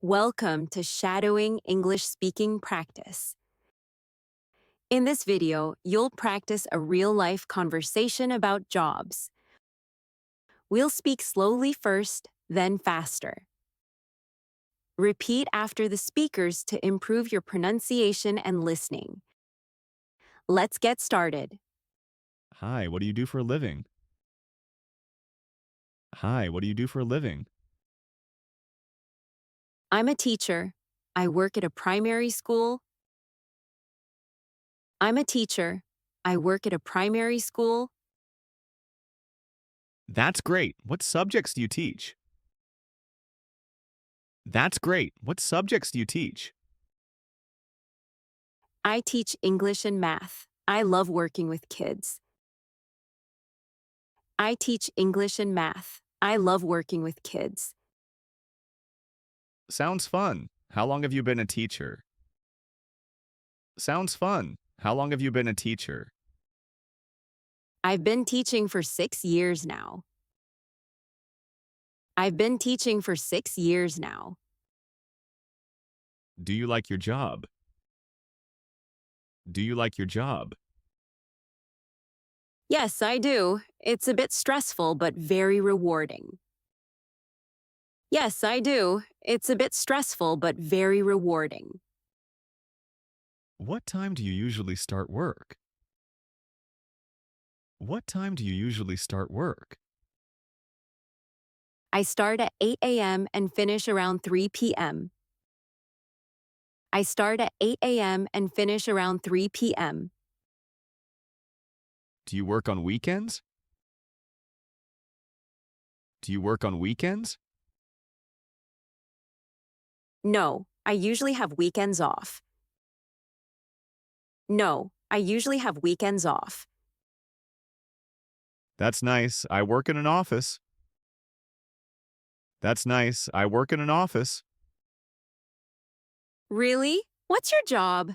Welcome to Shadowing English Speaking Practice. In this video, you'll practice a real-life conversation about jobs. We'll speak slowly first, then faster. Repeat after the speakers to improve your pronunciation and listening. Let's get started. Hi, what do you do for a living? Hi, what do you do for a living? I'm a teacher. I work at a primary school. I'm a teacher. I work at a primary school. That's great. What subjects do you teach? That's great. What subjects do you teach? I teach English and math. I love working with kids. I teach English and math. I love working with kids. Sounds fun. How long have you been a teacher? Sounds fun. How long have you been a teacher? I've been teaching for 6 years now. I've been teaching for 6 years now. Do you like your job? Do you like your job? Yes, I do. It's a bit stressful, but very rewarding. Yes, I do. It's a bit stressful, but very rewarding. What time do you usually start work? What time do you usually start work? I start at 8 a.m. and finish around 3 p.m. I start at 8 a.m. and finish around 3 p.m. Do you work on weekends? Do you work on weekends? No, I usually have weekends off. No, I usually have weekends off. That's nice. I work in an office. That's nice. I work in an office. Really? What's your job?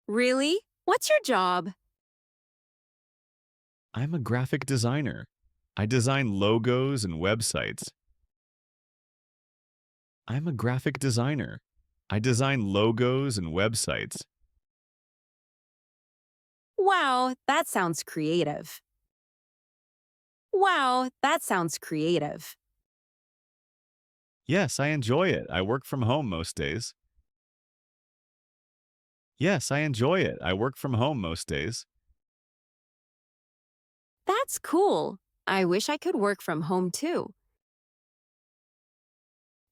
Really? What's your job? I'm a graphic designer. I design logos and websites. I'm a graphic designer. I design logos and websites. Wow, that sounds creative. Wow, that sounds creative. Yes, I enjoy it. I work from home most days. Yes, I enjoy it. I work from home most days. That's cool. I wish I could work from home too.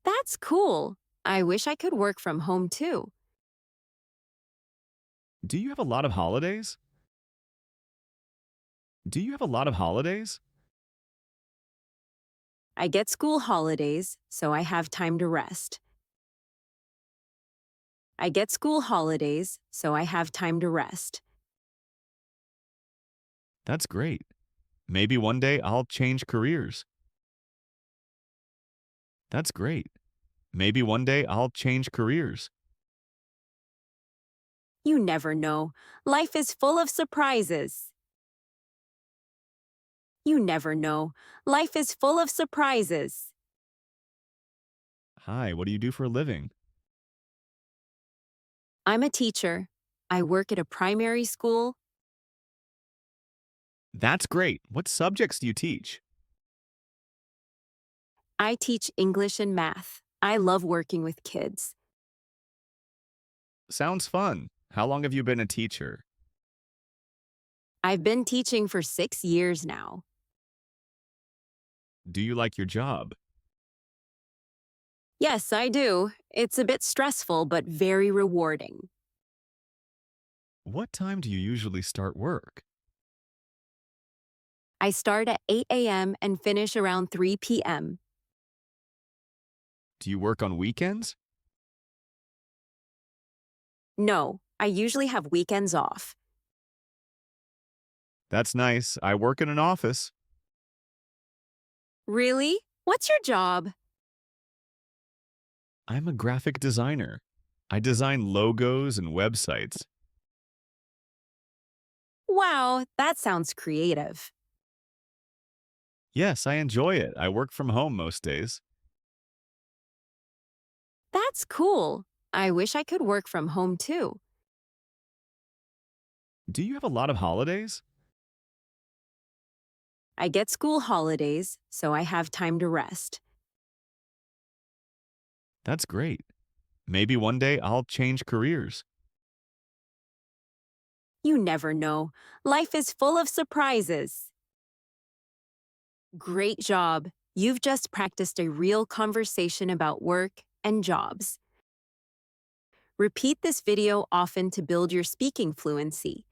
That's cool. I wish I could work from home too. Do you have a lot of holidays? Do you have a lot of holidays? I get school holidays, so I have time to rest. I get school holidays, so I have time to rest. That's great. Maybe one day I'll change careers. That's great. Maybe one day I'll change careers. You never know. Life is full of surprises. You never know. Life is full of surprises. Hi, what do you do for a living? I'm a teacher. I work at a primary school. That's great. What subjects do you teach? I teach English and math. I love working with kids. Sounds fun. How long have you been a teacher? I've been teaching for 6 years now. Do you like your job? Yes, I do. It's a bit stressful, but very rewarding. What time do you usually start work? I start at 8 a.m. and finish around 3 p.m. Do you work on weekends? No, I usually have weekends off. That's nice. I work in an office. Really? What's your job? I'm a graphic designer. I design logos and websites. Wow, that sounds creative. Yes, I enjoy it. I work from home most days. That's cool. I wish I could work from home too. Do you have a lot of holidays? I get school holidays, so I have time to rest. That's great. Maybe one day I'll change careers. You never know. Life is full of surprises. Great job. You've just practiced a real conversation about work and jobs. Repeat this video often to build your speaking fluency.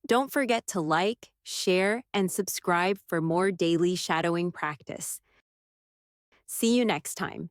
Don't forget to like, share, and subscribe for more daily shadowing practice. See you next time.